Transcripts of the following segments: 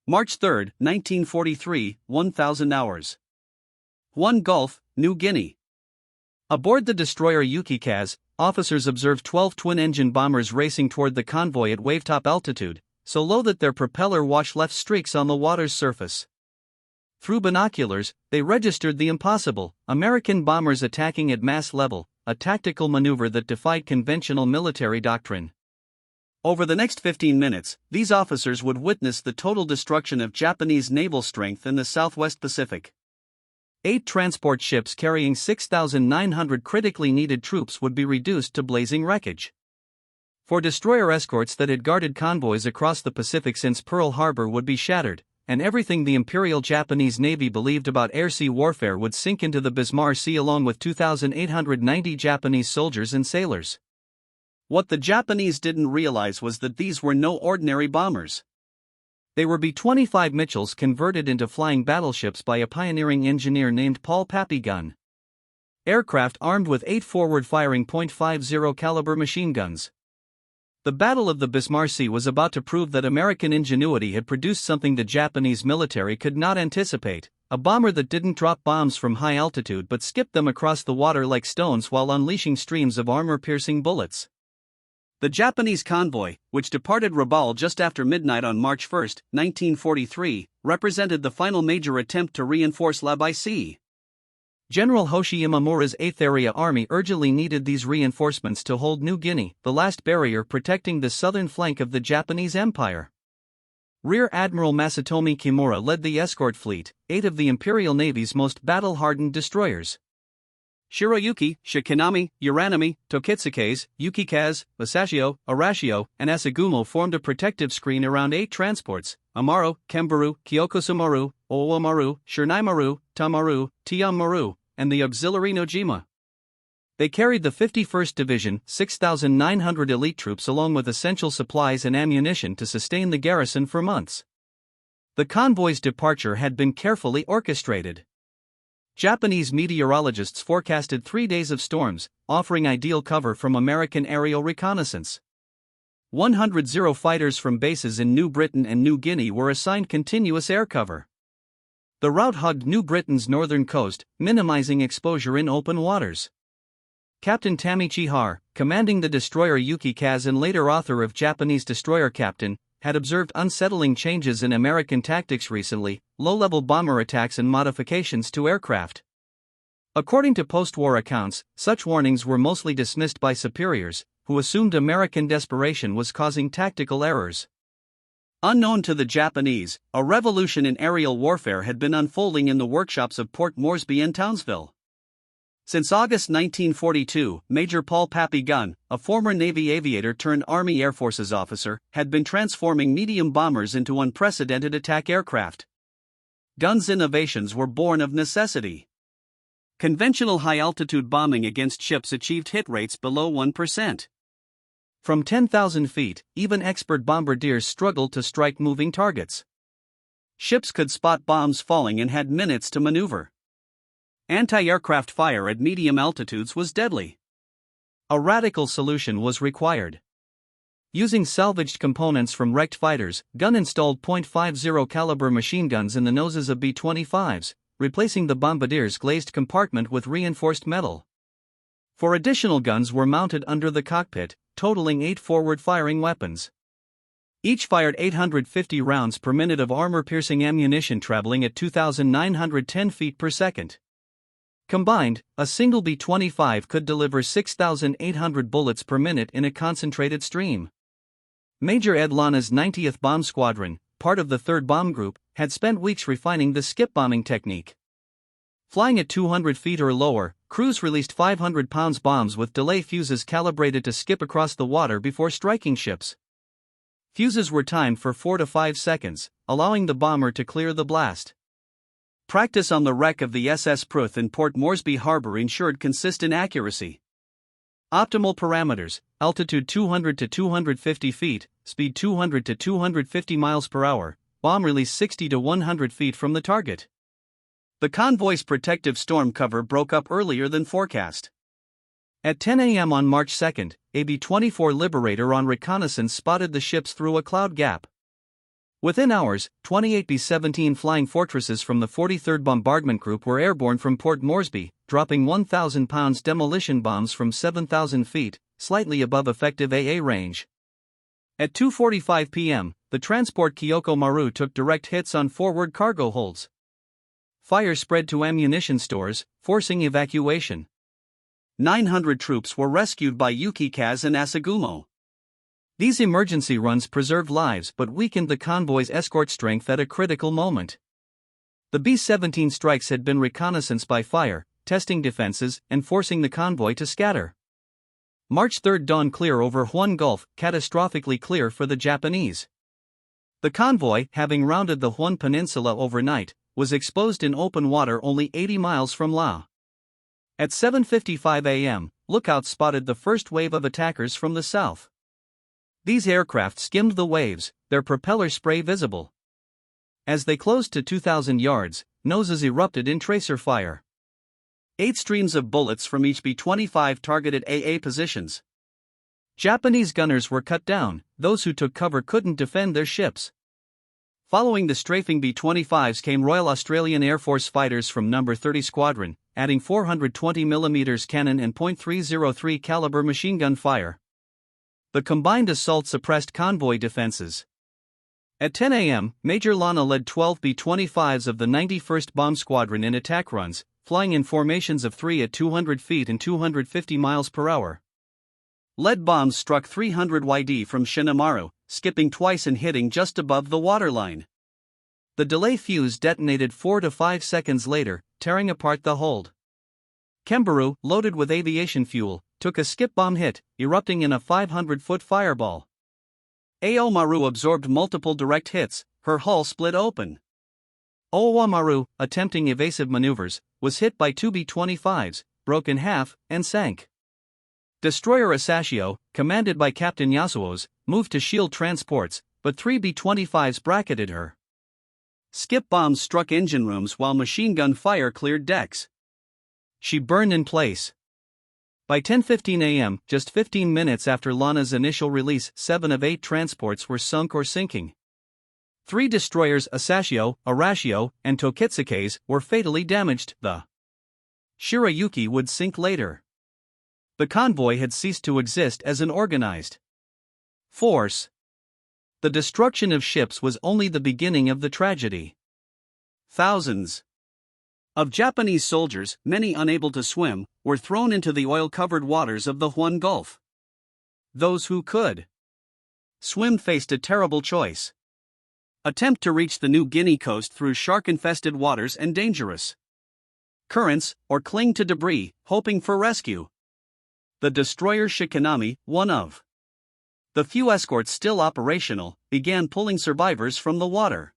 March 3, 1943, 1000 hours. 1 Gulf, New Guinea. Aboard the destroyer Yukikaz, officers observed 12 twin-engine bombers racing toward the convoy at wavetop altitude, so low that their propeller wash left streaks on the water's surface. Through binoculars, they registered the impossible: American bombers attacking at mass level, a tactical maneuver that defied conventional military doctrine. Over the next 15 minutes, these officers would witness the total destruction of Japanese naval strength in the Southwest Pacific. 8 transport ships carrying 6,900 critically needed troops would be reduced to blazing wreckage. 4 destroyer escorts that had guarded convoys across the Pacific since Pearl Harbor would be shattered, and everything the Imperial Japanese Navy believed about air-sea warfare would sink into the Bismarck Sea along with 2,890 Japanese soldiers and sailors. What the Japanese didn't realize was that these were no ordinary bombers. They were B-25 Mitchells converted into flying battleships by a pioneering engineer named Paul Papillon. Aircraft armed with 8 forward-firing .50 caliber machine guns. The Battle of the Bismarck Sea was about to prove that American ingenuity had produced something the Japanese military could not anticipate: a bomber that didn't drop bombs from high altitude but skipped them across the water like stones while unleashing streams of armor-piercing bullets. The Japanese convoy, which departed Rabaul just after midnight on March 1, 1943, represented the final major attempt to reinforce WWII. General Hoshi Imamura's 8th Area Army urgently needed these reinforcements to hold New Guinea, the last barrier protecting the southern flank of the Japanese Empire. Rear Admiral Masatomi Kimura led the escort fleet, 8 of the Imperial Navy's most battle-hardened destroyers. Shiroyuki, Shikinami, Uranami, Tokitsuke's, Yukikaz, Asashio, Arashio, and Asagumo formed a protective screen around 8 transports: Amaro, Kembaru, Kyokosumaru, Owamaru, Shirnaimaru, Tamaru, Tiamaru, and the auxiliary Nojima. They carried the 51st Division, 6,900 elite troops along with essential supplies and ammunition to sustain the garrison for months. The convoy's departure had been carefully orchestrated. Japanese meteorologists forecasted 3 days of storms, offering ideal cover from American aerial reconnaissance. 100 fighters from bases in New Britain and New Guinea were assigned continuous air cover. The route hugged New Britain's northern coast, minimizing exposure in open waters. Captain Tamichi Har, commanding the destroyer Yukikaz and later author of Japanese Destroyer Captain, had observed unsettling changes in American tactics recently: low-level bomber attacks and modifications to aircraft. According to post-war accounts, such warnings were mostly dismissed by superiors, who assumed American desperation was causing tactical errors. Unknown to the Japanese, a revolution in aerial warfare had been unfolding in the workshops of Port Moresby and Townsville. Since August 1942, Major Paul Papillon, a former Navy aviator turned Army Air Forces officer, had been transforming medium bombers into unprecedented attack aircraft. Guns' innovations were born of necessity. Conventional high-altitude bombing against ships achieved hit rates below 1%. From 10,000 feet, even expert bombardiers struggled to strike moving targets. Ships could spot bombs falling and had minutes to maneuver. Anti-aircraft fire at medium altitudes was deadly. A radical solution was required. Using salvaged components from wrecked fighters, Gun installed .50 caliber machine guns in the noses of B-25s, replacing the bombardier's glazed compartment with reinforced metal. 4 additional guns were mounted under the cockpit, totaling 8 forward-firing weapons. Each fired 850 rounds per minute of armor-piercing ammunition traveling at 2,910 feet per second. Combined, a single B-25 could deliver 6,800 bullets per minute in a concentrated stream. Major Ed Lana's 90th Bomb Squadron, part of the 3rd Bomb Group, had spent weeks refining the skip bombing technique. Flying at 200 feet or lower, crews released 500 pounds bombs with delay fuses calibrated to skip across the water before striking ships. Fuses were timed for 4 to 5 seconds, allowing the bomber to clear the blast. Practice on the wreck of the SS Pruth in Port Moresby Harbor ensured consistent accuracy. Optimal parameters: altitude 200 to 250 feet, speed 200 to 250 miles per hour, bomb release 60 to 100 feet from the target. The convoy's protective storm cover broke up earlier than forecast. At 10 a.m. on March 2, a B-24 Liberator on reconnaissance spotted the ships through a cloud gap. Within hours, 28 B-17 Flying Fortresses from the 43rd Bombardment Group were airborne from Port Moresby, dropping 1,000-pound demolition bombs from 7,000 feet, slightly above effective AA range. At 2:45 p.m., the transport Kyoko Maru took direct hits on forward cargo holds. Fire spread to ammunition stores, forcing evacuation. 900 troops were rescued by Yuki-Kaz and Asagumo. These emergency runs preserved lives but weakened the convoy's escort strength at a critical moment. The B-17 strikes had been reconnaissance by fire, testing defenses, and forcing the convoy to scatter. March 3 dawn clear over Huon Gulf, catastrophically clear for the Japanese. The convoy, having rounded the Huon Peninsula overnight, was exposed in open water only 80 miles from Laos. At 7:55 a.m., lookouts spotted the first wave of attackers from the south. These aircraft skimmed the waves, their propeller spray visible. As they closed to 2,000 yards, noses erupted in tracer fire. 8 streams of bullets from each B-25 targeted AA positions. Japanese gunners were cut down, those who took cover couldn't defend their ships. Following the strafing B-25s came Royal Australian Air Force fighters from No. 30 Squadron, adding 420mm cannon and .303 caliber machine gun fire. The combined assault suppressed convoy defenses. At 10 a.m., Major Lana led 12 B-25s of the 91st Bomb Squadron in attack runs, flying in formations of 3 at 200 feet and 250 miles per hour. Lead bombs struck 300 YD from Shinamaru, skipping twice and hitting just above the waterline. The delay fuse detonated 4 to 5 seconds later, tearing apart the hold. Kembaru, loaded with aviation fuel, took a skip bomb hit, erupting in a 500-foot fireball. Ao Maru absorbed multiple direct hits, her hull split open. Owa Maru, attempting evasive maneuvers, was hit by 2 B-25s, broke in half, and sank. Destroyer Asashio, commanded by Captain Yasuo's, moved to shield transports, but 3 B-25s bracketed her. Skip bombs struck engine rooms while machine gun fire cleared decks. She burned in place. By 10:15 a.m., just 15 minutes after Lana's initial release, 7 of 8 transports were sunk or sinking. 3 destroyers Asashio, Arashio, and Tokitsuke's were fatally damaged. The Shirayuki would sink later. The convoy had ceased to exist as an organized force. The destruction of ships was only the beginning of the tragedy. Thousands of Japanese soldiers, many unable to swim, were thrown into the oil-covered waters of the Huon Gulf. Those who could swim faced a terrible choice. Attempt to reach the New Guinea coast through shark-infested waters and dangerous currents, or cling to debris, hoping for rescue. The destroyer Shikanami, one of the few escorts still operational, began pulling survivors from the water.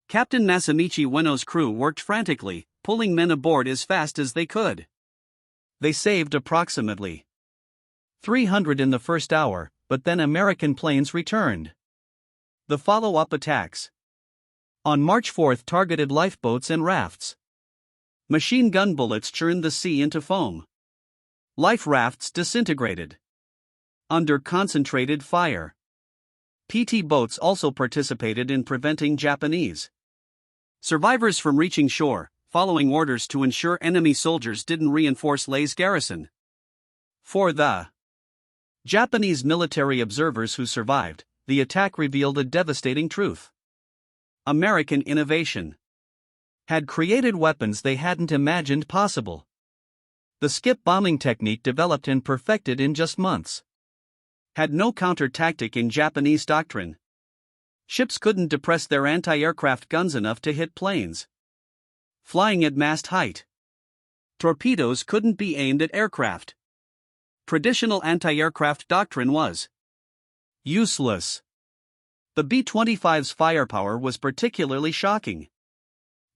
Captain Masamichi Ueno's crew worked frantically, pulling men aboard as fast as they could. They saved approximately 300 in the first hour, but then American planes returned. The follow-up attacks on March 4 targeted lifeboats and rafts. Machine gun bullets churned the sea into foam. Life rafts disintegrated under concentrated fire. PT boats also participated in preventing Japanese survivors from reaching shore, following orders to ensure enemy soldiers didn't reinforce Lei's garrison. For the Japanese military observers who survived, the attack revealed a devastating truth. American innovation had created weapons they hadn't imagined possible. The skip bombing technique, developed and perfected in just months, had no counter tactic in Japanese doctrine. Ships couldn't depress their anti-aircraft guns enough to hit planes flying at mast height. Torpedoes couldn't be aimed at aircraft. Traditional anti-aircraft doctrine was useless. The B-25's firepower was particularly shocking.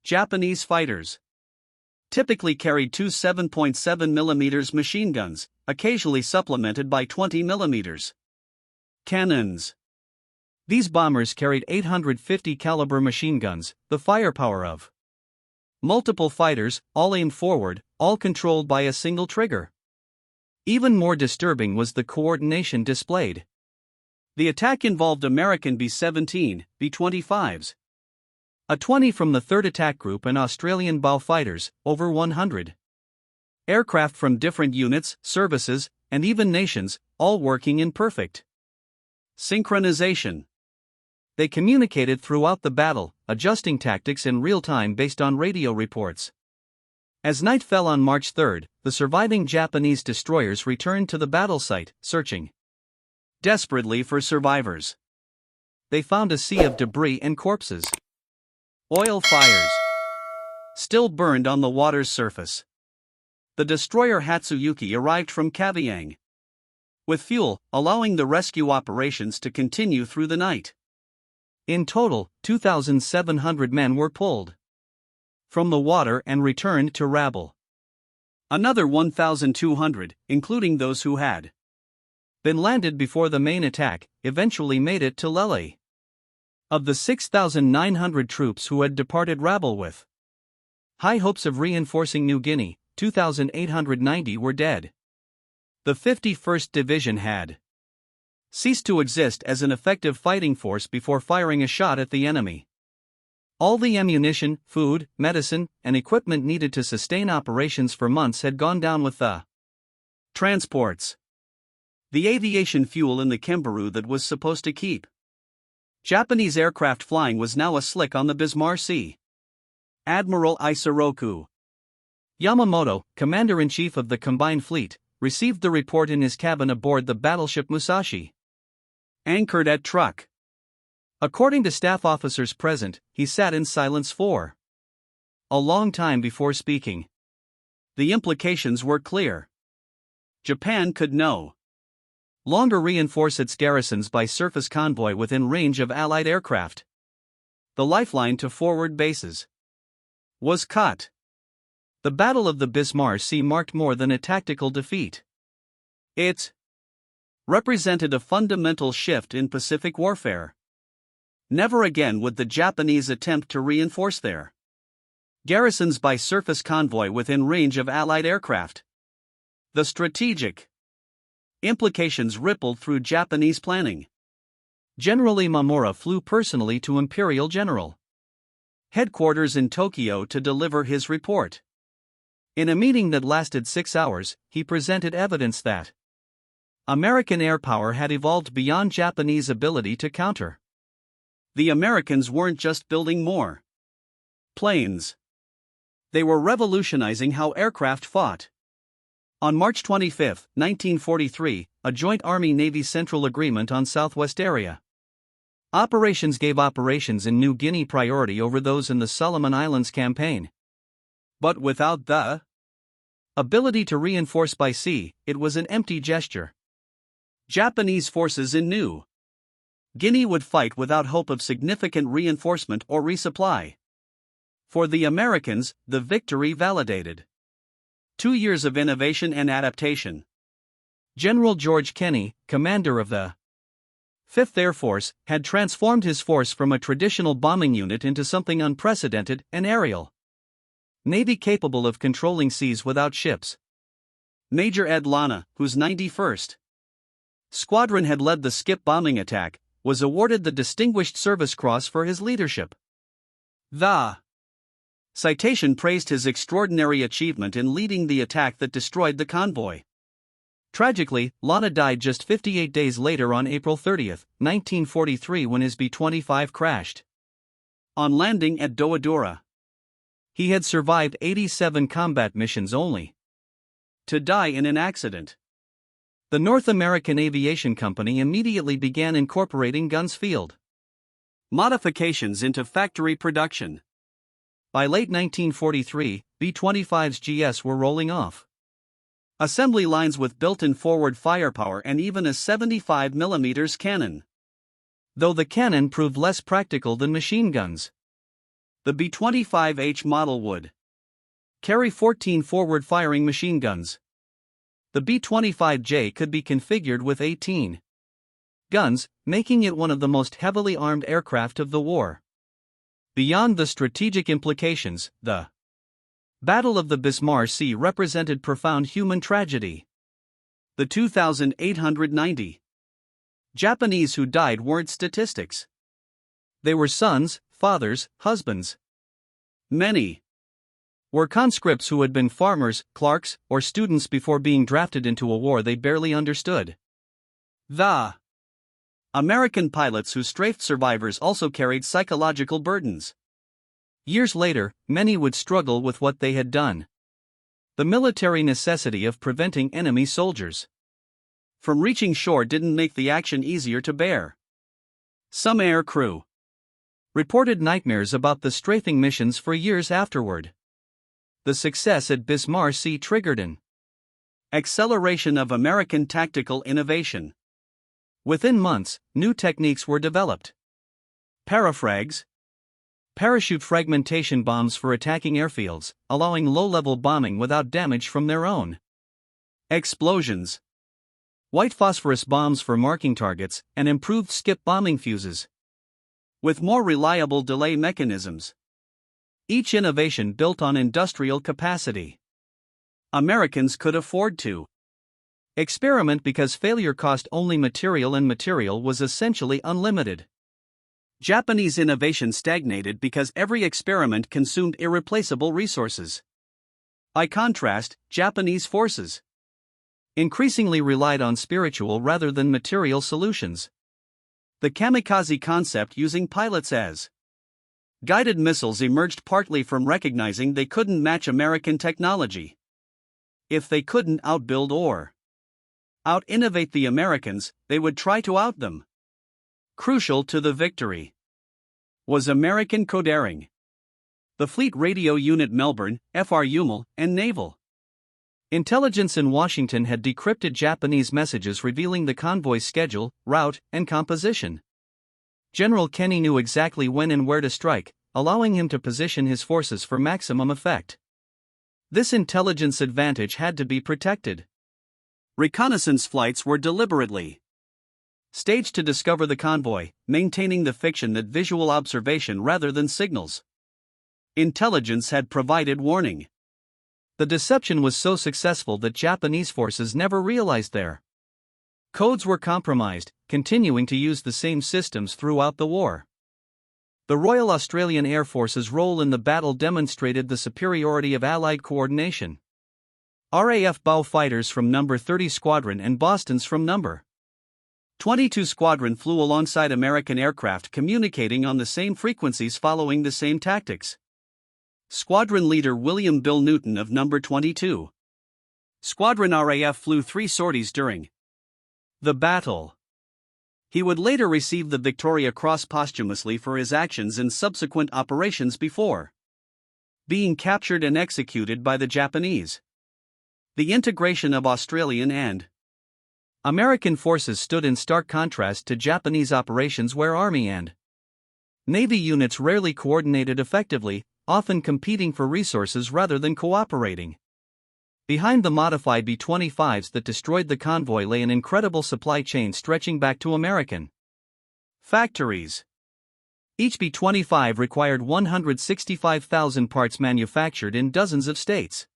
Japanese fighters typically carried 2 7.7mm machine guns, occasionally supplemented by 20mm cannons. These bombers carried 850 caliber machine guns, the firepower of multiple fighters, all aimed forward, all controlled by a single trigger. Even more disturbing was the coordination displayed. The attack involved American B-17, B-25s. A 20 from the 3rd Attack Group and Australian bow fighters, over 100. Aircraft from different units, services, and even nations, all working in perfect synchronization. They communicated throughout the battle, adjusting tactics in real time based on radio reports. As night fell on March 3, the surviving Japanese destroyers returned to the battle site, searching desperately for survivors. They found a sea of debris and corpses. Oil fires still burned on the water's surface. The destroyer Hatsuyuki arrived from Kavieng with fuel, allowing the rescue operations to continue through the night. In total, 2,700 men were pulled from the water and returned to Rabble. Another 1,200, including those who had been landed before the main attack, eventually made it to Lele. Of the 6,900 troops who had departed Rabble with high hopes of reinforcing New Guinea, 2,890 were dead. The 51st Division had ceased to exist as an effective fighting force before firing a shot at the enemy. All the ammunition, food, medicine, and equipment needed to sustain operations for months had gone down with the transports. The aviation fuel in the Kembaru that was supposed to keep Japanese aircraft flying was now a slick on the Bismarck Sea. Admiral Isoroku Yamamoto, Commander-in-Chief of the Combined Fleet, received the report in his cabin aboard the battleship Musashi, anchored at Truk. According to staff officers present, he sat in silence for a long time before speaking. The implications were clear. Japan could no longer reinforce its garrisons by surface convoy within range of Allied aircraft. The lifeline to forward bases was cut. The Battle of the Bismarck Sea marked more than a tactical defeat. It represented a fundamental shift in Pacific warfare. Never again would the Japanese attempt to reinforce their garrisons by surface convoy within range of Allied aircraft. The strategic implications rippled through Japanese planning. General Imamura flew personally to Imperial General headquarters in Tokyo to deliver his report. In a meeting that lasted 6 hours, he presented evidence that American airpower had evolved beyond Japanese ability to counter. The Americans weren't just building more planes. They were revolutionizing how aircraft fought. On March 25, 1943, a joint Army-Navy Central Agreement on Southwest Area Operations gave operations in New Guinea priority over those in the Solomon Islands campaign. But without the ability to reinforce by sea, it was an empty gesture. Japanese forces in New Guinea would fight without hope of significant reinforcement or resupply. For the Americans, the victory validated 2 years of innovation and adaptation. General George Kenney, commander of the 5th Air Force, had transformed his force from a traditional bombing unit into something unprecedented, an aerial navy capable of controlling seas without ships. Major Ed Lana, whose 91st Squadron had led the Skip bombing attack, was awarded the Distinguished Service Cross for his leadership. The citation praised his extraordinary achievement in leading the attack that destroyed the convoy. Tragically, Lana died just 58 days later on April 30, 1943, when his B-25 crashed on landing at Doadora. He had survived 87 combat missions only to die in an accident. The North American Aviation Company immediately began incorporating guns field modifications into factory production. By late 1943, B-25's GS were rolling off assembly lines with built-in forward firepower and even a 75mm cannon. Though the cannon proved less practical than machine guns. The B-25H model would carry 14 forward-firing machine guns. The B-25J could be configured with 18 guns, making it one of the most heavily armed aircraft of the war. Beyond the strategic implications, the Battle of the Bismarck Sea represented profound human tragedy. The 2,890 Japanese who died weren't statistics. They were sons, fathers, husbands. Many were conscripts who had been farmers, clerks, or students before being drafted into a war they barely understood. The American pilots who strafed survivors also carried psychological burdens. Years later, many would struggle with what they had done. The military necessity of preventing enemy soldiers from reaching shore didn't make the action easier to bear. Some air crew reported nightmares about the strafing missions for years afterward. The success at Bismarck triggered an acceleration of American tactical innovation. Within months, new techniques were developed. Parafrags, parachute fragmentation bombs for attacking airfields, allowing low-level bombing without damage from their own explosions. White phosphorus bombs for marking targets, and improved skip bombing fuses with more reliable delay mechanisms. Each innovation built on industrial capacity. Americans could afford to experiment because failure cost only material, and material was essentially unlimited. Japanese innovation stagnated because every experiment consumed irreplaceable resources. By contrast, Japanese forces increasingly relied on spiritual rather than material solutions. The kamikaze concept, using pilots as guided missiles, emerged partly from recognizing they couldn't match American technology. If they couldn't outbuild or out-innovate the Americans, they would try to out them. Crucial to the victory was American codaring. The Fleet Radio Unit Melbourne, FR and Naval intelligence in Washington had decrypted Japanese messages revealing the convoy's schedule, route, and composition. General Kenny knew exactly when and where to strike, allowing him to position his forces for maximum effect. This intelligence advantage had to be protected. Reconnaissance flights were deliberately staged to discover the convoy, maintaining the fiction that visual observation rather than signals intelligence had provided warning. The deception was so successful that Japanese forces never realized their codes were compromised, continuing to use the same systems throughout the war. The Royal Australian Air Force's role in the battle demonstrated the superiority of Allied coordination. RAF bow fighters from No. 30 Squadron and Boston's from No. 22 Squadron flew alongside American aircraft, communicating on the same frequencies, following the same tactics. Squadron leader William Bill Newton of No. 22 Squadron RAF flew 3 sorties during the battle. He would later receive the Victoria Cross posthumously for his actions in subsequent operations before being captured and executed by the Japanese. The integration of Australian and American forces stood in stark contrast to Japanese operations, where Army and Navy units rarely coordinated effectively, often competing for resources rather than cooperating. Behind the modified B-25s that destroyed the convoy lay an incredible supply chain stretching back to American factories. Each B-25 required 165,000 parts manufactured in dozens of states.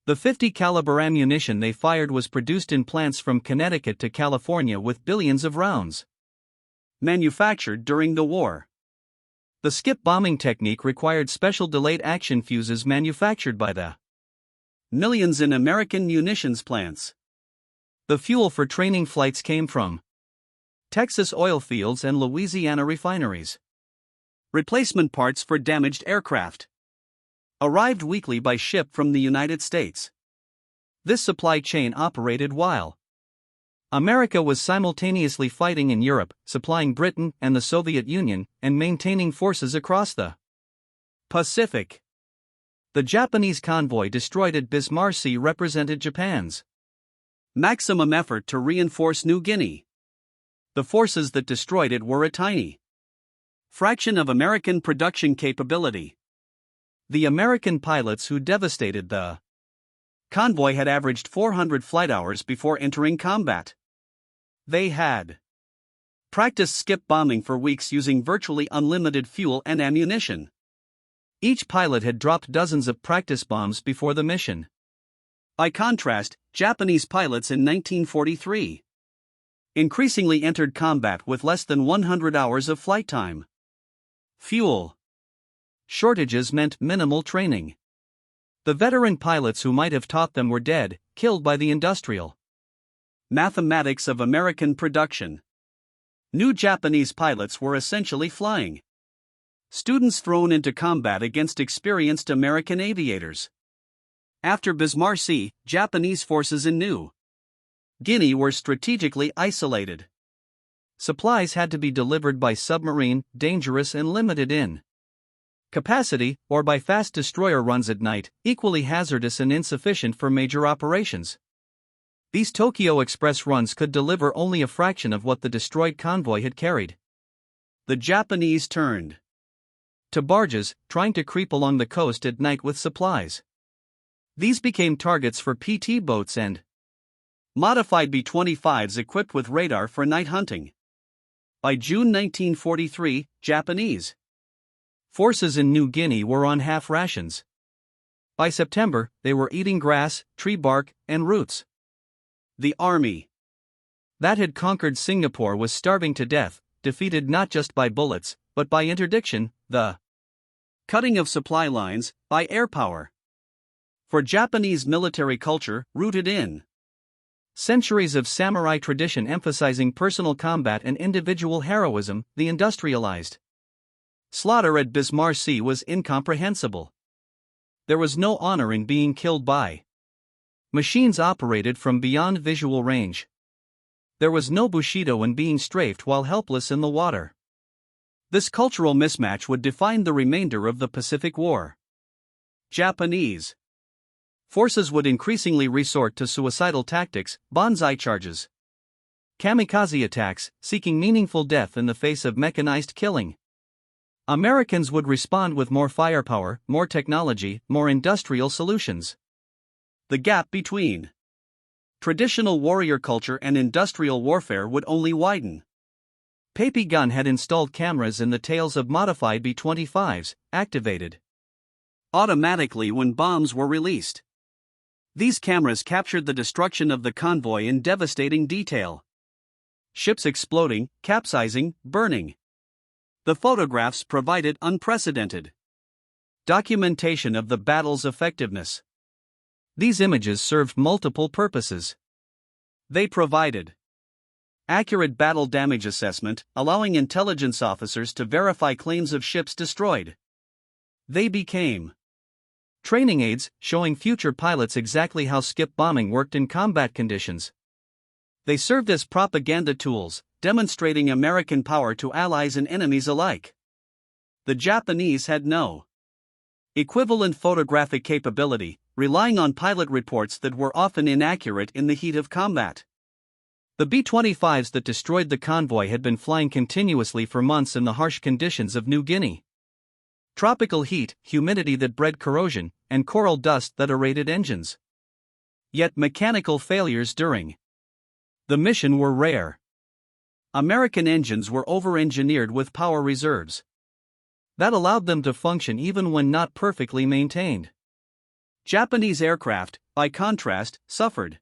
The .50 caliber ammunition they fired was produced in plants from Connecticut to California, with billions of rounds manufactured during the war. The skip bombing technique required special delayed action fuses manufactured by the millions in American munitions plants. The fuel for training flights came from Texas oil fields and Louisiana refineries. Replacement parts for damaged aircraft arrived weekly by ship from the United States. This supply chain operated while America was simultaneously fighting in Europe, supplying Britain and the Soviet Union, and maintaining forces across the Pacific. The Japanese convoy destroyed at Bismarck represented Japan's maximum effort to reinforce New Guinea. The forces that destroyed it were a tiny fraction of American production capability. The American pilots who devastated the convoy had averaged 400 flight hours before entering combat. They had practiced skip bombing for weeks using virtually unlimited fuel and ammunition. Each pilot had dropped dozens of practice bombs before the mission. By contrast, Japanese pilots in 1943 increasingly entered combat with less than 100 hours of flight time. Fuel shortages meant minimal training. The veteran pilots who might have taught them were dead, killed by the industrial mathematics of American production. New Japanese pilots were essentially flying students thrown into combat against experienced American aviators. After Bismarck, Japanese forces in New Guinea were strategically isolated. Supplies had to be delivered by submarine, dangerous and limited in capacity, or by fast destroyer runs at night, equally hazardous and insufficient for major operations. These Tokyo Express runs could deliver only a fraction of what the destroyed convoy had carried. The Japanese turned to barges, trying to creep along the coast at night with supplies. These became targets for PT boats and modified B-25s equipped with radar for night hunting. By June 1943, Japanese forces in New Guinea were on half rations. By September, they were eating grass, tree bark, and roots. The army that had conquered Singapore was starving to death, defeated not just by bullets, but by interdiction, the cutting of supply lines, by airpower. For Japanese military culture, rooted in centuries of samurai tradition emphasizing personal combat and individual heroism, the industrialized slaughter at Bismarck was incomprehensible. There was no honor in being killed by machines operated from beyond visual range. There was no bushido in being strafed while helpless in the water. This cultural mismatch would define the remainder of the Pacific War. Japanese forces would increasingly resort to suicidal tactics, banzai charges, kamikaze attacks, seeking meaningful death in the face of mechanized killing. Americans would respond with more firepower, more technology, more industrial solutions. The gap between traditional warrior culture and industrial warfare would only widen. Papi Gun had installed cameras in the tails of modified B-25s, activated automatically when bombs were released. These cameras captured the destruction of the convoy in devastating detail. Ships exploding, capsizing, burning. The photographs provided unprecedented documentation of the battle's effectiveness. These images served multiple purposes. They provided accurate battle damage assessment, allowing intelligence officers to verify claims of ships destroyed. They became training aids, showing future pilots exactly how skip bombing worked in combat conditions. They served as propaganda tools, demonstrating American power to allies and enemies alike. The Japanese had no equivalent photographic capability, relying on pilot reports that were often inaccurate in the heat of combat. The B-25s that destroyed the convoy had been flying continuously for months in the harsh conditions of New Guinea. Tropical heat, humidity that bred corrosion, and coral dust that aerated engines. Yet mechanical failures during the mission were rare. American engines were over-engineered with power reserves that allowed them to function even when not perfectly maintained. Japanese aircraft, by contrast, suffered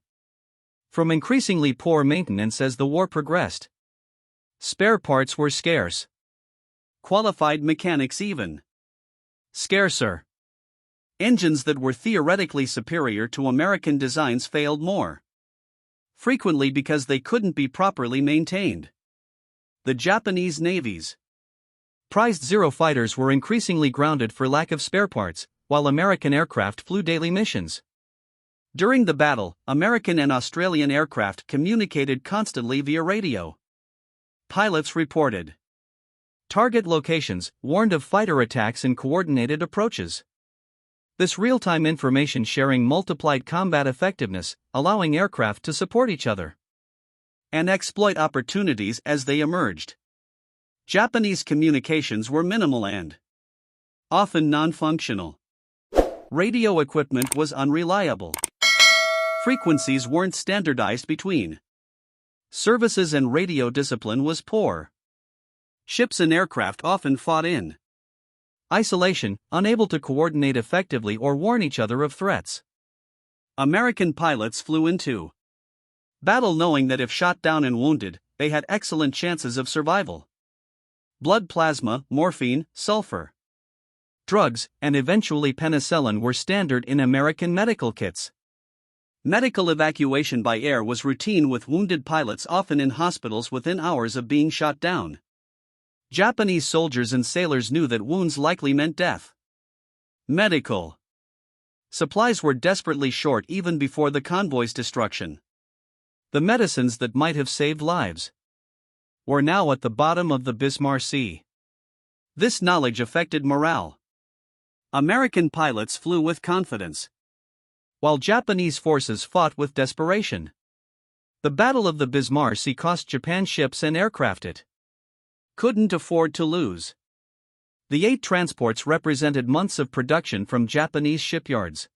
from increasingly poor maintenance as the war progressed. Spare parts were scarce. Qualified mechanics even scarcer. Engines that were theoretically superior to American designs failed more frequently because they couldn't be properly maintained. The Japanese Navy's prized Zero fighters were increasingly grounded for lack of spare parts, while American aircraft flew daily missions. During the battle, American and Australian aircraft communicated constantly via radio. Pilots reported target locations, warned of fighter attacks and coordinated approaches. This real-time information sharing multiplied combat effectiveness, allowing aircraft to support each other and exploit opportunities as they emerged. Japanese communications were minimal and often non-functional. Radio equipment was unreliable. Frequencies weren't standardized between services and radio discipline was poor. Ships and aircraft often fought in isolation, unable to coordinate effectively or warn each other of threats. American pilots flew into Battle knowing that if shot down and wounded, they had excellent chances of survival. Blood plasma, morphine, sulfur, drugs, and eventually penicillin were standard in American medical kits. Medical evacuation by air was routine, with wounded pilots often in hospitals within hours of being shot down. Japanese soldiers and sailors knew that wounds likely meant death. Medical supplies were desperately short even before the convoy's destruction. The medicines that might have saved lives were now at the bottom of the Bismarck Sea. This knowledge affected morale. American pilots flew with confidence, while Japanese forces fought with desperation. The Battle of the Bismarck Sea cost Japan ships and aircraft it couldn't afford to lose. The 8 transports represented months of production from Japanese shipyards,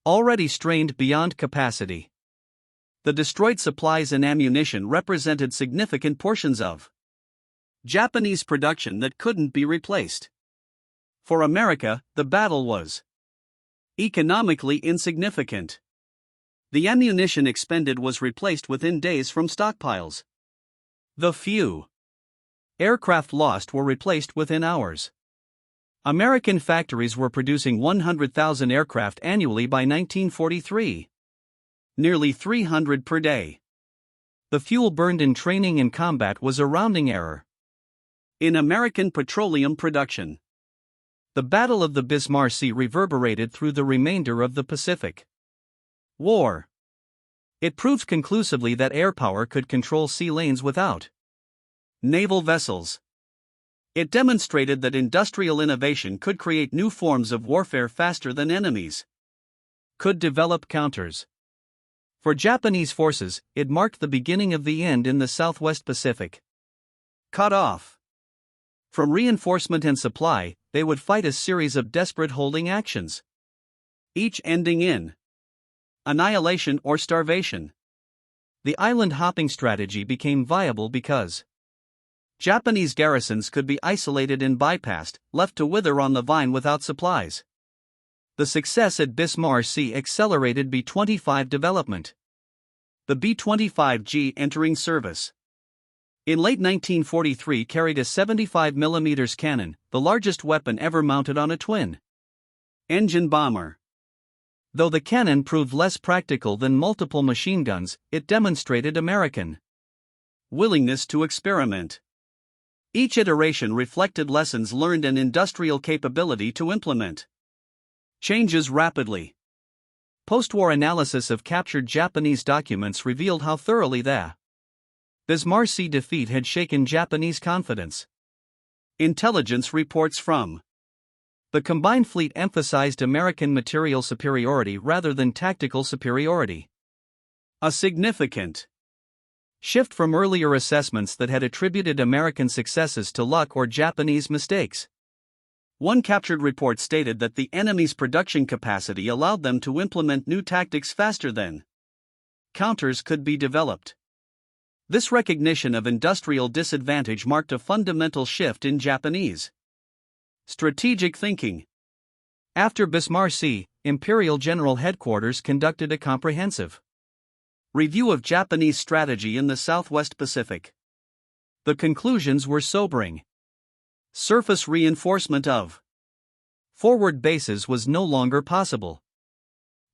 already strained beyond capacity. The destroyed supplies and ammunition represented significant portions of Japanese production that couldn't be replaced. For America, the battle was economically insignificant. The ammunition expended was replaced within days from stockpiles. The few aircraft lost were replaced within hours. American factories were producing 100,000 aircraft annually by 1943. Nearly 300 per day. The fuel burned in training and combat was a rounding error. In American petroleum production, the Battle of the Bismarck Sea reverberated through the remainder of the Pacific War. It proved conclusively that airpower could control sea lanes without naval vessels. It demonstrated that industrial innovation could create new forms of warfare faster than enemies could develop counters. For Japanese forces, it marked the beginning of the end in the Southwest Pacific. Cut off from reinforcement and supply, they would fight a series of desperate holding actions, each ending in annihilation or starvation. The island hopping strategy became viable because Japanese garrisons could be isolated and bypassed, left to wither on the vine without supplies. The success at Bismarck Sea accelerated B-25 development. The B-25G entering service in late 1943 carried a 75mm cannon, the largest weapon ever mounted on a twin-engine bomber. Though the cannon proved less practical than multiple machine guns, it demonstrated American willingness to experiment. Each iteration reflected lessons learned and industrial capability to implement changes rapidly. Post-war analysis of captured Japanese documents revealed how thoroughly the Bismarck Sea defeat had shaken Japanese confidence. Intelligence reports from the combined fleet emphasized American material superiority rather than tactical superiority. A significant shift from earlier assessments that had attributed American successes to luck or Japanese mistakes. One captured report stated that the enemy's production capacity allowed them to implement new tactics faster than counters could be developed. This recognition of industrial disadvantage marked a fundamental shift in Japanese strategic thinking. After Bismarck Sea, Imperial General Headquarters conducted a comprehensive review of Japanese strategy in the Southwest Pacific. The conclusions were sobering. Surface reinforcement of forward bases was no longer possible.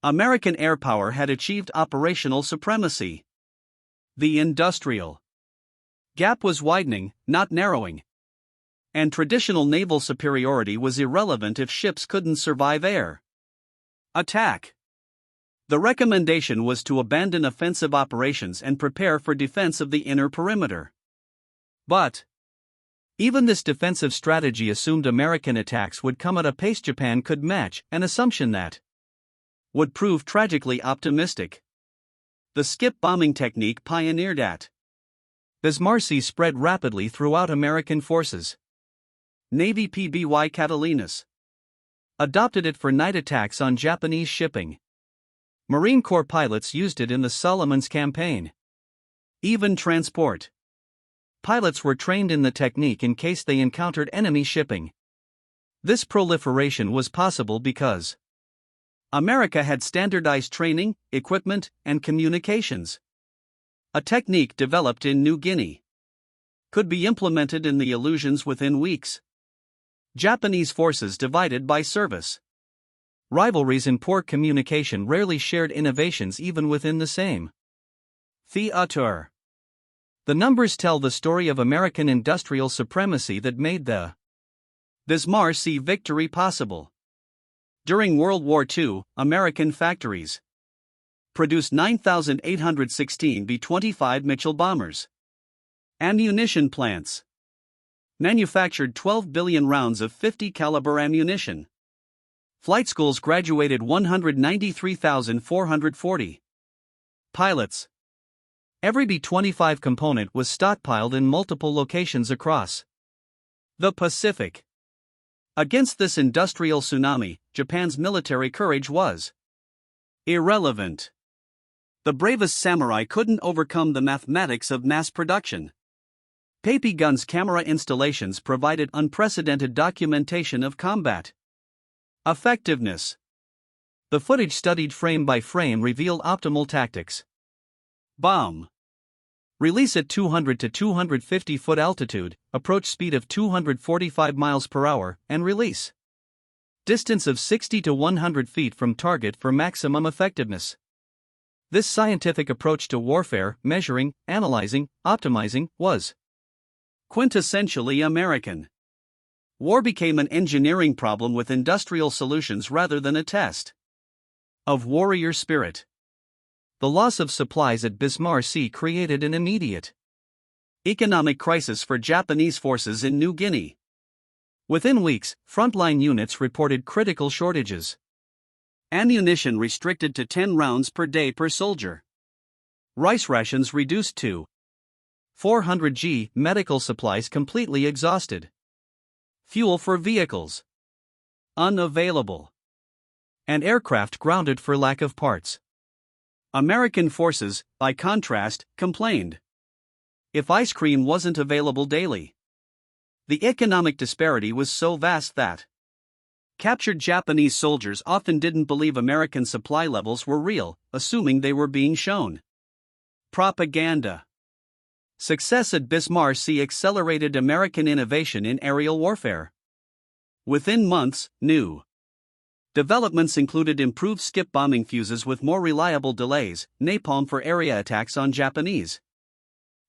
American airpower had achieved operational supremacy. The industrial gap was widening, not narrowing. And traditional naval superiority was irrelevant if ships couldn't survive air attack. The recommendation was to abandon offensive operations and prepare for defense of the inner perimeter. But even this defensive strategy assumed American attacks would come at a pace Japan could match, an assumption that would prove tragically optimistic. The skip bombing technique pioneered at Bismarck Sea spread rapidly throughout American forces. Navy PBY Catalinas adopted it for night attacks on Japanese shipping. Marine Corps pilots used it in the Solomons campaign. Even transport pilots were trained in the technique in case they encountered enemy shipping. This proliferation was possible because America had standardized training, equipment, and communications. A technique developed in New Guinea. Could be implemented in the illusions within weeks. Japanese forces divided by service. Rivalries in poor communication rarely shared innovations even within the same theater. The numbers tell the story of American industrial supremacy that made the Bismarck Sea victory possible. During World War II, American factories produced 9,816 B-25 Mitchell bombers. Ammunition plants manufactured 12 billion rounds of 50 caliber ammunition. Flight schools graduated 193,440 pilots. Every B-25 component was stockpiled in multiple locations across the Pacific. Against this industrial tsunami, Japan's military courage was irrelevant. The bravest samurai couldn't overcome the mathematics of mass production. Papi Gun's camera installations provided unprecedented documentation of combat effectiveness. The footage studied frame by frame revealed optimal tactics. Bomb. Release at 200 to 250 foot altitude, approach speed of 245 miles per hour, and release. Distance of 60 to 100 feet from target for maximum effectiveness. This scientific approach to warfare, measuring, analyzing, optimizing, was quintessentially American. War became an engineering problem with industrial solutions rather than a test of warrior spirit. The loss of supplies at Bismarck Sea created an immediate economic crisis for Japanese forces in New Guinea. Within weeks, frontline units reported critical shortages. Ammunition restricted to 10 rounds per day per soldier. Rice rations reduced to 400 g, medical supplies completely exhausted. Fuel for vehicles unavailable. And aircraft grounded for lack of parts. American forces, by contrast, complained if ice cream wasn't available daily. The economic disparity was so vast that captured Japanese soldiers often didn't believe American supply levels were real, assuming they were being shown propaganda. Success at Bismarck Sea accelerated American innovation in aerial warfare. Within months, new developments included improved skip bombing fuses with more reliable delays, napalm for area attacks on Japanese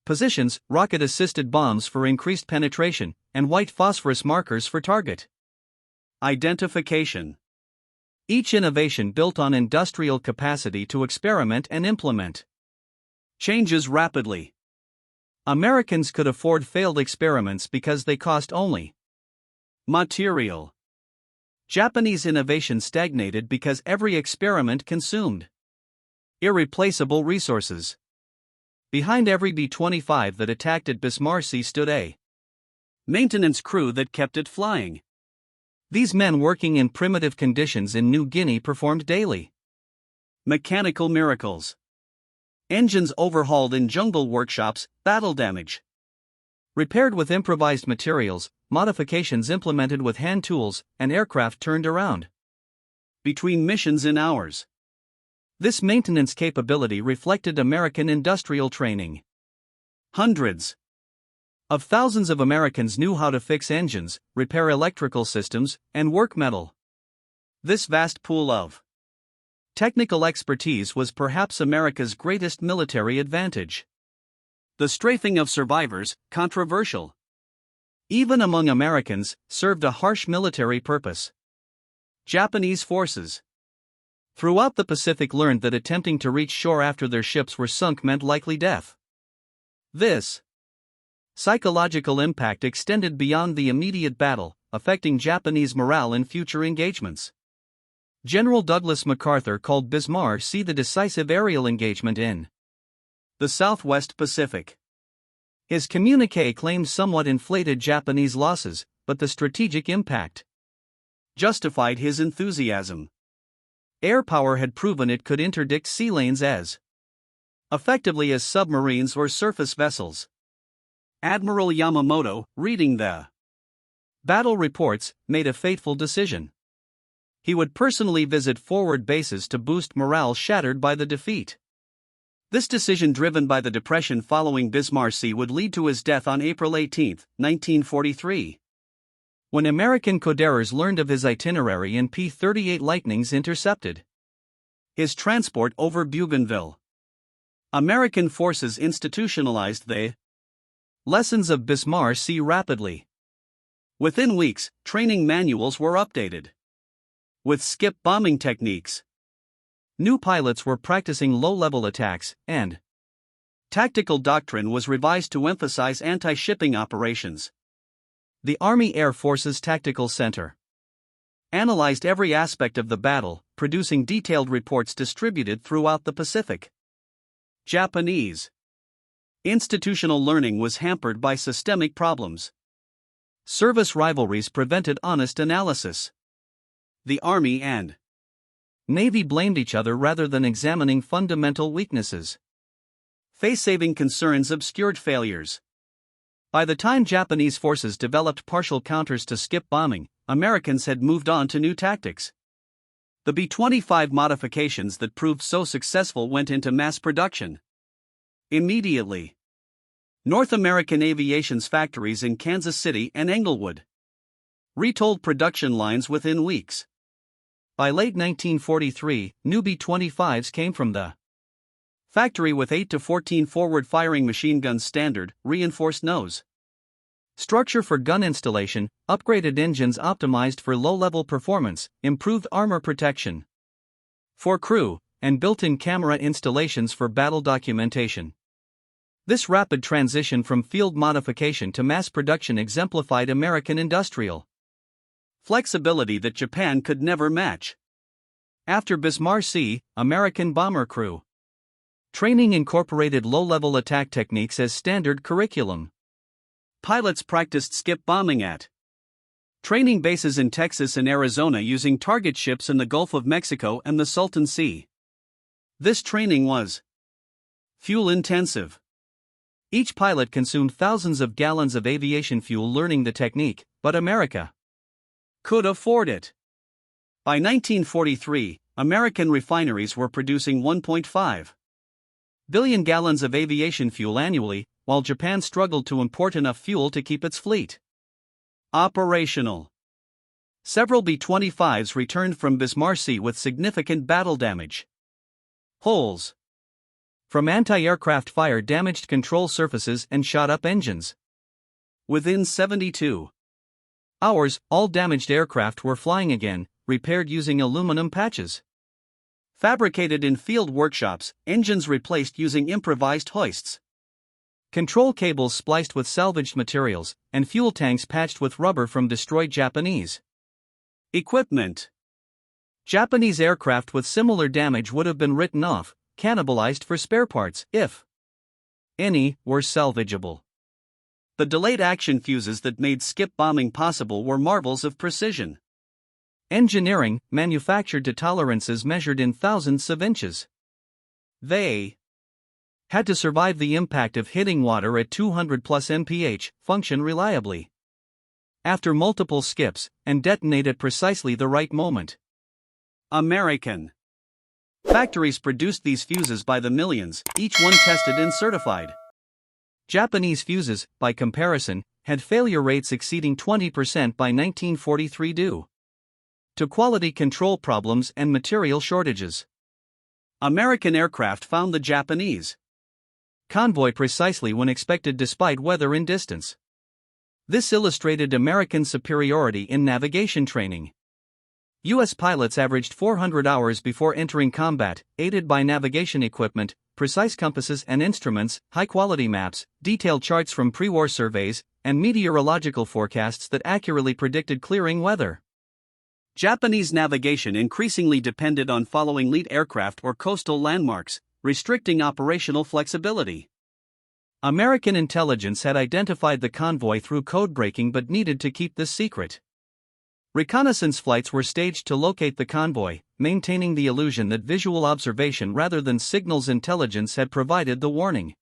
positions, rocket-assisted bombs for increased penetration, and white phosphorus markers for target identification. Each innovation built on industrial capacity to experiment and implement changes rapidly. Americans could afford failed experiments because they cost only material. Japanese innovation stagnated because every experiment consumed irreplaceable resources. Behind every B-25 that attacked at Bismarck Sea stood a maintenance crew that kept it flying. These men working in primitive conditions in New Guinea performed daily mechanical miracles. Engines overhauled in jungle workshops, battle damage repaired with improvised materials, modifications implemented with hand tools, and aircraft turned around between missions in hours. This maintenance capability reflected American industrial training. Hundreds of thousands of Americans knew how to fix engines, repair electrical systems, and work metal. This vast pool of technical expertise was perhaps America's greatest military advantage. The strafing of survivors, controversial even among Americans, served a harsh military purpose. Japanese forces throughout the Pacific learned that attempting to reach shore after their ships were sunk meant likely death. This psychological impact extended beyond the immediate battle, affecting Japanese morale in future engagements. General Douglas MacArthur called Bismarck Sea the decisive aerial engagement in the Southwest Pacific. His communiqué claimed somewhat inflated Japanese losses, but the strategic impact justified his enthusiasm. Airpower had proven it could interdict sea lanes as effectively as submarines or surface vessels. Admiral Yamamoto, reading the battle reports, made a fateful decision. He would personally visit forward bases to boost morale shattered by the defeat. This decision, driven by the depression following Bismarck, would lead to his death on April 18, 1943. When American coderers learned of his itinerary and P-38 Lightnings intercepted his transport over Bougainville, American forces institutionalized the lessons of Bismarck rapidly. Within weeks, training manuals were updated with skip bombing techniques. New pilots were practicing low-level attacks, and tactical doctrine was revised to emphasize anti-shipping operations. The Army Air Forces Tactical Center analyzed every aspect of the battle, producing detailed reports distributed throughout the Pacific. Japanese institutional learning was hampered by systemic problems. Service rivalries prevented honest analysis. The Army and Navy blamed each other rather than examining fundamental weaknesses. Face-saving concerns obscured failures. By the time Japanese forces developed partial counters to skip bombing, Americans had moved on to new tactics. The B-25 modifications that proved so successful went into mass production immediately. North American Aviation's factories in Kansas City and Englewood retooled production lines within weeks. By late 1943, new B-25s came from the factory with 8 to 14 forward-firing machine guns, standard, reinforced nose structure for gun installation, upgraded engines optimized for low-level performance, improved armor protection for crew, and built-in camera installations for battle documentation. This rapid transition from field modification to mass production exemplified American industrial flexibility that Japan could never match. After Bismarck, American bomber crew training incorporated low-level attack techniques as standard curriculum. Pilots practiced skip bombing at training bases in Texas and Arizona using target ships in the Gulf of Mexico and the Salton Sea. This training was fuel-intensive. Each pilot consumed thousands of gallons of aviation fuel learning the technique, but America could afford it. By 1943, American refineries were producing 1.5 billion gallons of aviation fuel annually, while Japan struggled to import enough fuel to keep its fleet operational. Several B-25s returned from Bismarck with significant battle damage. Holes from anti-aircraft fire damaged control surfaces and shot up engines. Within 72 hours, all damaged aircraft were flying again, repaired using aluminum patches fabricated in field workshops, engines replaced using improvised hoists, control cables spliced with salvaged materials, and fuel tanks patched with rubber from destroyed Japanese equipment. Japanese aircraft with similar damage would have been written off, cannibalized for spare parts, if any were salvageable. The delayed action fuses that made skip bombing possible were marvels of precision engineering, manufactured to tolerances measured in thousands of inches. They had to survive the impact of hitting water at 200 plus mph, function reliably after multiple skips, and detonate at precisely the right moment. American factories produced these fuses by the millions, each one tested and certified. Japanese fuses, by comparison, had failure rates exceeding 20% by 1943 due to quality control problems and material shortages. American aircraft found the Japanese convoy precisely when expected despite weather and distance. This illustrated American superiority in navigation training. U.S. pilots averaged 400 hours before entering combat, aided by navigation equipment, precise compasses and instruments, high-quality maps, detailed charts from pre-war surveys, and meteorological forecasts that accurately predicted clearing weather. Japanese navigation increasingly depended on following lead aircraft or coastal landmarks, restricting operational flexibility. American intelligence had identified the convoy through code breaking but needed to keep this secret. Reconnaissance flights were staged to locate the convoy, maintaining the illusion that visual observation rather than signals intelligence had provided the warning.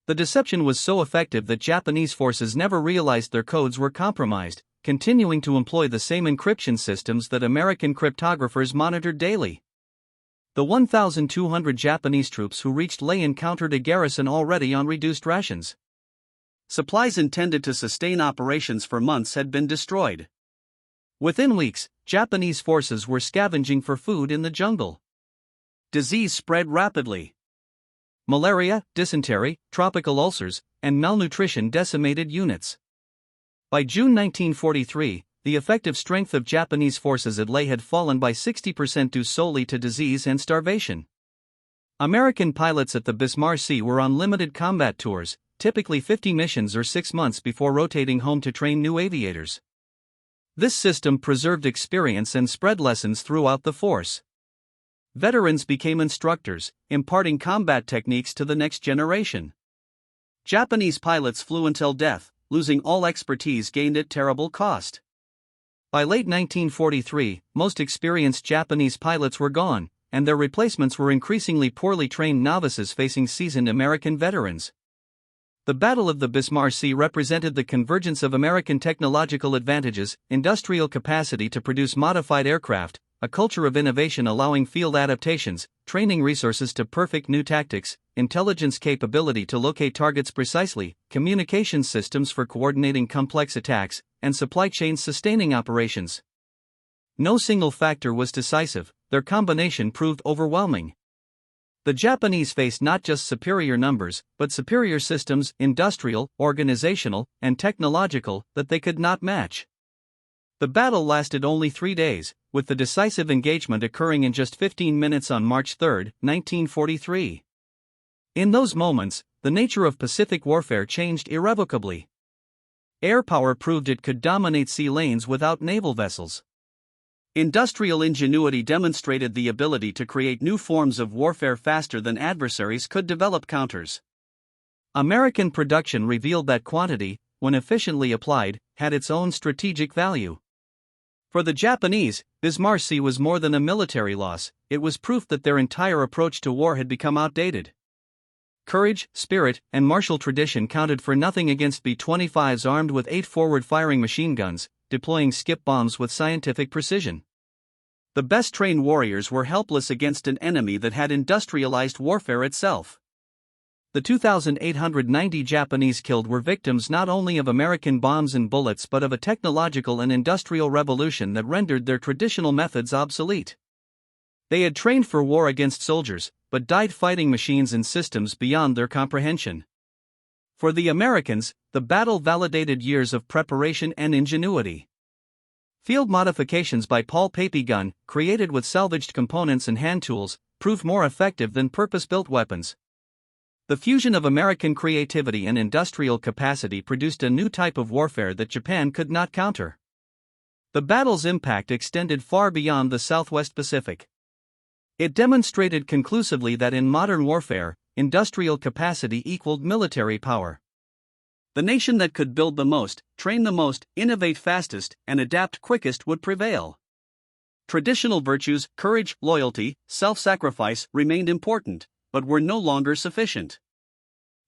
The deception was so effective that Japanese forces never realized their codes were compromised, continuing to employ the same encryption systems that American cryptographers monitored daily. The 1,200 Japanese troops who reached Leh encountered a garrison already on reduced rations. Supplies intended to sustain operations for months had been destroyed. Within weeks, Japanese forces were scavenging for food in the jungle. Disease spread rapidly. Malaria, dysentery, tropical ulcers, and malnutrition decimated units. By June 1943, the effective strength of Japanese forces at Leh had fallen by 60% due solely to disease and starvation. American pilots at the Bismarck Sea were on limited combat tours, typically 50 missions or 6 months before rotating home to train new aviators. This system preserved experience and spread lessons throughout the force. Veterans became instructors, imparting combat techniques to the next generation. Japanese pilots flew until death, losing all expertise gained at terrible cost. By late 1943, most experienced Japanese pilots were gone, and their replacements were increasingly poorly trained novices facing seasoned American veterans. The Battle of the Bismarck Sea represented the convergence of American technological advantages, industrial capacity to produce modified aircraft, a culture of innovation allowing field adaptations, training resources to perfect new tactics, intelligence capability to locate targets precisely, communication systems for coordinating complex attacks, and supply chains sustaining operations. No single factor was decisive, their combination proved overwhelming. The Japanese faced not just superior numbers, but superior systems, industrial, organizational, and technological, that they could not match. The battle lasted only 3 days, with the decisive engagement occurring in just 15 minutes on March 3, 1943. In those moments, the nature of Pacific warfare changed irrevocably. Air power proved it could dominate sea lanes without naval vessels. Industrial ingenuity demonstrated the ability to create new forms of warfare faster than adversaries could develop counters. American production revealed that quantity, when efficiently applied, had its own strategic value. For the Japanese, Bismarck Sea was more than a military loss, it was proof that their entire approach to war had become outdated. Courage, spirit, and martial tradition counted for nothing against B-25s armed with 8 forward-firing machine guns, deploying skip bombs with scientific precision. The best-trained warriors were helpless against an enemy that had industrialized warfare itself. The 2,890 Japanese killed were victims not only of American bombs and bullets but of a technological and industrial revolution that rendered their traditional methods obsolete. They had trained for war against soldiers, but died fighting machines and systems beyond their comprehension. For the Americans, the battle validated years of preparation and ingenuity. Field modifications by Paul Pape gun, created with salvaged components and hand tools, proved more effective than purpose-built weapons. The fusion of American creativity and industrial capacity produced a new type of warfare that Japan could not counter. The battle's impact extended far beyond the Southwest Pacific. It demonstrated conclusively that in modern warfare, industrial capacity equaled military power. The nation that could build the most, train the most, innovate fastest, and adapt quickest would prevail. Traditional virtues, courage, loyalty, self-sacrifice remained important, but were no longer sufficient.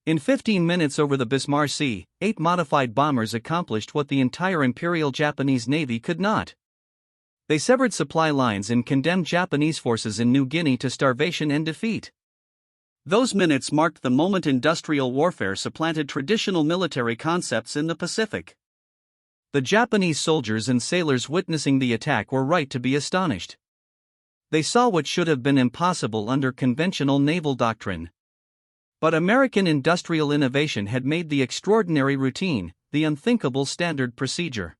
In 15 minutes over the Bismarck Sea, 8 modified bombers accomplished what the entire Imperial Japanese Navy could not. They severed supply lines and condemned Japanese forces in New Guinea to starvation and defeat. Those minutes marked the moment industrial warfare supplanted traditional military concepts in the Pacific. The Japanese soldiers and sailors witnessing the attack were right to be astonished. They saw what should have been impossible under conventional naval doctrine. But American industrial innovation had made the extraordinary routine, the unthinkable standard procedure.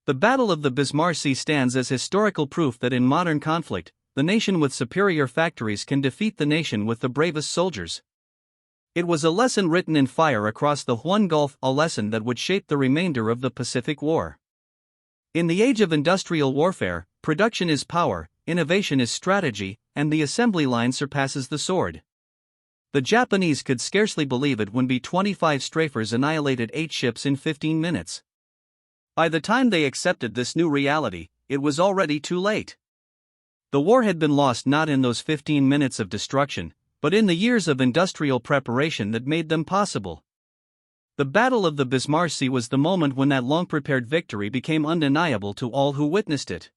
The Battle of the Bismarck Sea stands as historical proof that in modern conflict, the nation with superior factories can defeat the nation with the bravest soldiers. It was a lesson written in fire across the Huon Gulf, a lesson that would shape the remainder of the Pacific War. In the age of industrial warfare, production is power, innovation is strategy, and the assembly line surpasses the sword. The Japanese could scarcely believe it when B-25 Strafers annihilated 8 ships in 15 minutes. By the time they accepted this new reality, it was already too late. The war had been lost not in those 15 minutes of destruction, but in the years of industrial preparation that made them possible. The Battle of the Bismarck Sea was the moment when that long-prepared victory became undeniable to all who witnessed it.